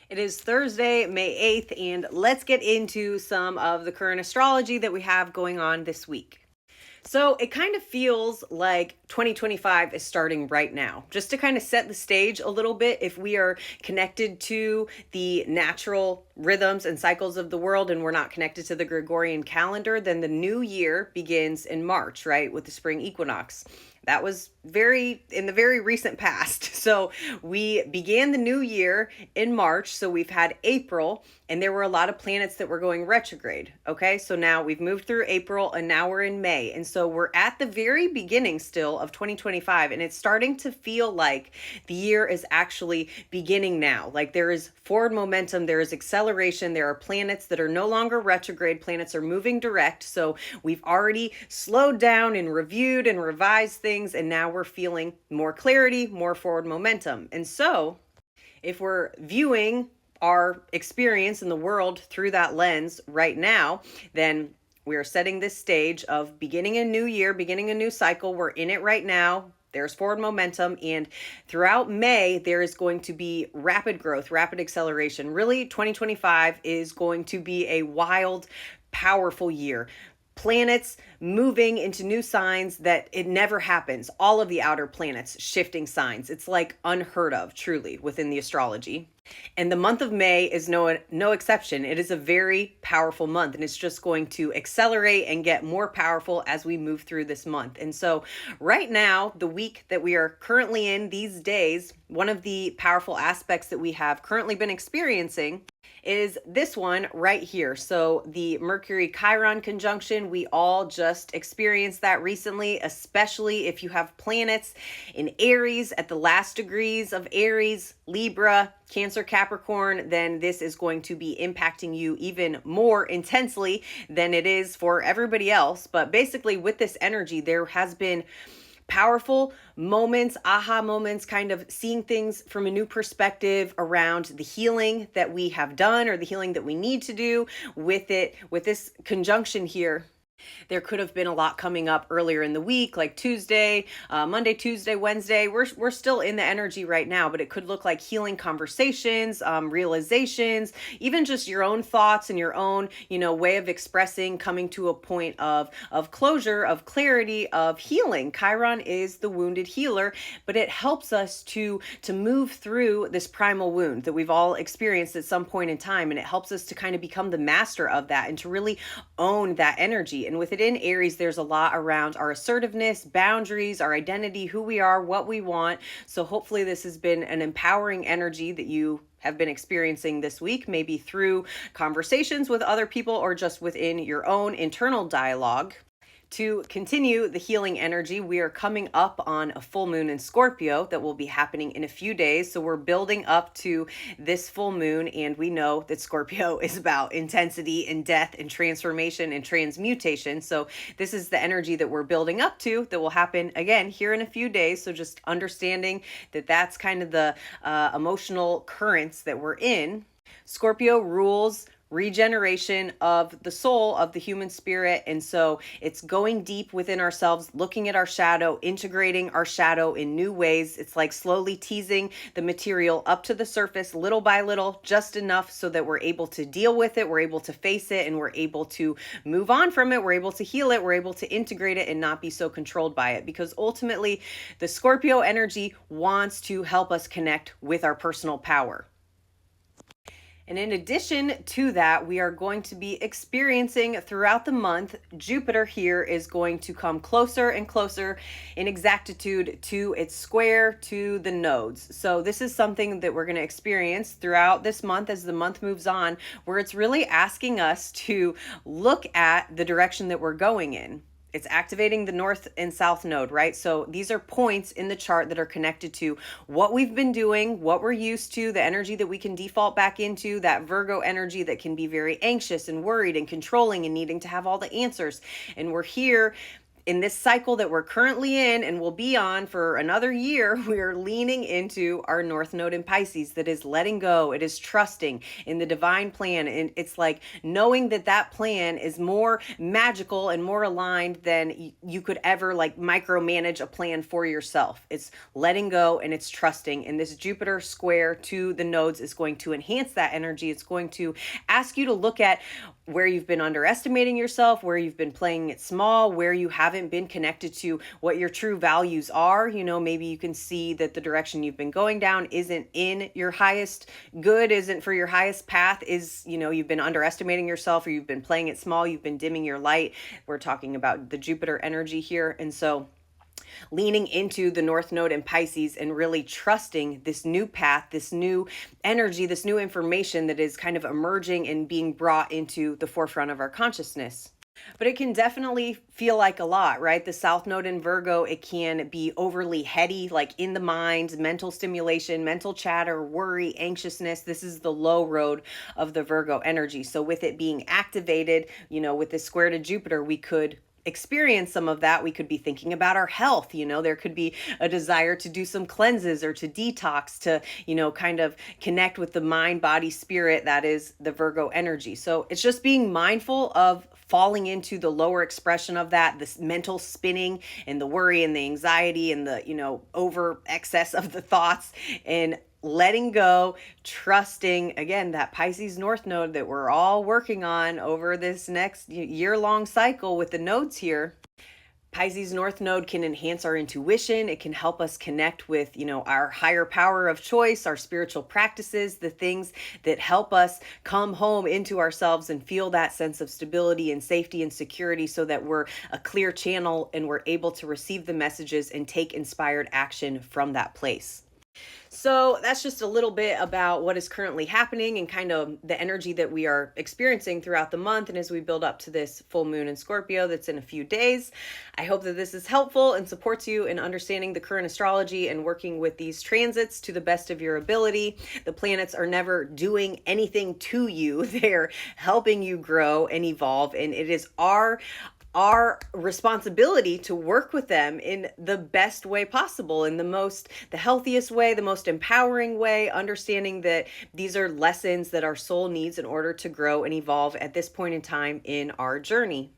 It is Thursday, May 8th, and let's get into some of the current astrology that we have going on this week. So it kind of feels like 2025 is starting right now. Just to kind of set the stage a little bit, if we are connected to the natural rhythms and cycles of the world and we're not connected to the Gregorian calendar, then the new year begins in March, right, with the spring equinox. That was in the very recent past. So we began the new year in March. So we've had April, and there were a lot of planets that were going retrograde. Okay. So now we've moved through April and now we're in May. And so we're at the very beginning still of 2025. And it's starting to feel like the year is actually beginning now. Like there is forward momentum, there is acceleration. There are planets that are no longer retrograde. Planets are moving direct. So we've already slowed down and reviewed and revised things. And now we're feeling more clarity, more forward momentum. And so if we're viewing our experience in the world through that lens right now, then we are setting this stage of beginning a new year, beginning a new cycle. We're in it right now. There's forward momentum. And throughout May, there is going to be rapid growth, rapid acceleration. Really, 2025 is going to be a wild, powerful year. Planets moving into new signs that it never happens. All of the outer planets shifting signs. It's like unheard of, truly, within the astrology. And the month of May is no exception. It is a very powerful month, and it's just going to accelerate and get more powerful as we move through this month. And so right now, the week that we are currently in these days, one of the powerful aspects that we have currently been experiencing is this one right here. So the Mercury Chiron conjunction, we all just experienced that recently, especially if you have planets in Aries at the last degrees of Aries, Libra, Cancer, Capricorn, then this is going to be impacting you even more intensely than it is for everybody else. But basically with this energy, there has been powerful moments, aha moments, kind of seeing things from a new perspective around the healing that we have done or the healing that we need to do with this conjunction here. There could have been a lot coming up earlier in the week, like Monday, Tuesday, Wednesday. We're still in the energy right now, but it could look like healing conversations, realizations, even just your own thoughts and your own, way of expressing, coming to a point of closure, of clarity, of healing. Chiron is the wounded healer, but it helps us to move through this primal wound that we've all experienced at some point in time, and it helps us to kind of become the master of that and to really own that energy. And with it in Aries, there's a lot around our assertiveness, boundaries, our identity, who we are, what we want. So hopefully this has been an empowering energy that you have been experiencing this week, maybe through conversations with other people or just within your own internal dialogue. To continue the healing energy, we are coming up on a full moon in Scorpio that will be happening in a few days. So we're building up to this full moon, and we know that Scorpio is about intensity and death and transformation and transmutation. So this is the energy that we're building up to that will happen again here in a few days. So just understanding that that's kind of the emotional currents that we're in. Scorpio rules regeneration of the soul, of the human spirit. And so it's going deep within ourselves, looking at our shadow, integrating our shadow in new ways. It's like slowly teasing the material up to the surface little by little, just enough so that we're able to deal with it, we're able to face it, and we're able to move on from it, we're able to heal it, we're able to integrate it and not be so controlled by it. Because ultimately, the Scorpio energy wants to help us connect with our personal power. And in addition to that, we are going to be experiencing throughout the month, Jupiter here is going to come closer and closer in exactitude to its square to the nodes. So this is something that we're going to experience throughout this month as the month moves on, where it's really asking us to look at the direction that we're going in. It's activating the north and south node, right? So these are points in the chart that are connected to what we've been doing, what we're used to, the energy that we can default back into, that Virgo energy that can be very anxious and worried and controlling and needing to have all the answers. And we're here in this cycle that we're currently in and will be on for another year, we're leaning into our North Node in Pisces that is letting go. It is trusting in the divine plan. And it's like knowing that that plan is more magical and more aligned than you could ever like micromanage a plan for yourself. It's letting go and it's trusting. And this Jupiter square to the nodes is going to enhance that energy. It's going to ask you to look at where you've been underestimating yourself, where you've been playing it small, where you haven't been connected to what your true values are. You know, maybe you can see that the direction you've been going down isn't in your highest good, isn't for your highest path, is, you know, you've been underestimating yourself or you've been playing it small, you've been dimming your light. We're talking about the Jupiter energy here. And so leaning into the North Node in Pisces and really trusting this new path, this new energy, this new information that is kind of emerging and being brought into the forefront of our consciousness. But it can definitely feel like a lot, right? The South Node in Virgo, it can be overly heady, like in the mind, mental stimulation, mental chatter, worry, anxiousness. This is the low road of the Virgo energy. So with it being activated, you know, with this square to Jupiter, we could experience some of that. We could be thinking about our health. You know, there could be a desire to do some cleanses or to detox, to, you know, kind of connect with the mind, body, spirit. That is the Virgo energy. So it's just being mindful of falling into the lower expression of that, this mental spinning and the worry and the anxiety and the, you know, over excess of the thoughts, and letting go, trusting, again, that Pisces North Node that we're all working on over this next year-long cycle with the nodes here. Pisces North Node can enhance our intuition. It can help us connect with, you know, our higher power of choice, our spiritual practices, the things that help us come home into ourselves and feel that sense of stability and safety and security, so that we're a clear channel and we're able to receive the messages and take inspired action from that place. So that's just a little bit about what is currently happening and kind of the energy that we are experiencing throughout the month and as we build up to this full moon in Scorpio that's in a few days. I hope that this is helpful and supports you in understanding the current astrology and working with these transits to the best of your ability. The planets are never doing anything to you. They're helping you grow and evolve, and it is our responsibility to work with them in the best way possible, in the healthiest way, the most empowering way, understanding that these are lessons that our soul needs in order to grow and evolve at this point in time in our journey.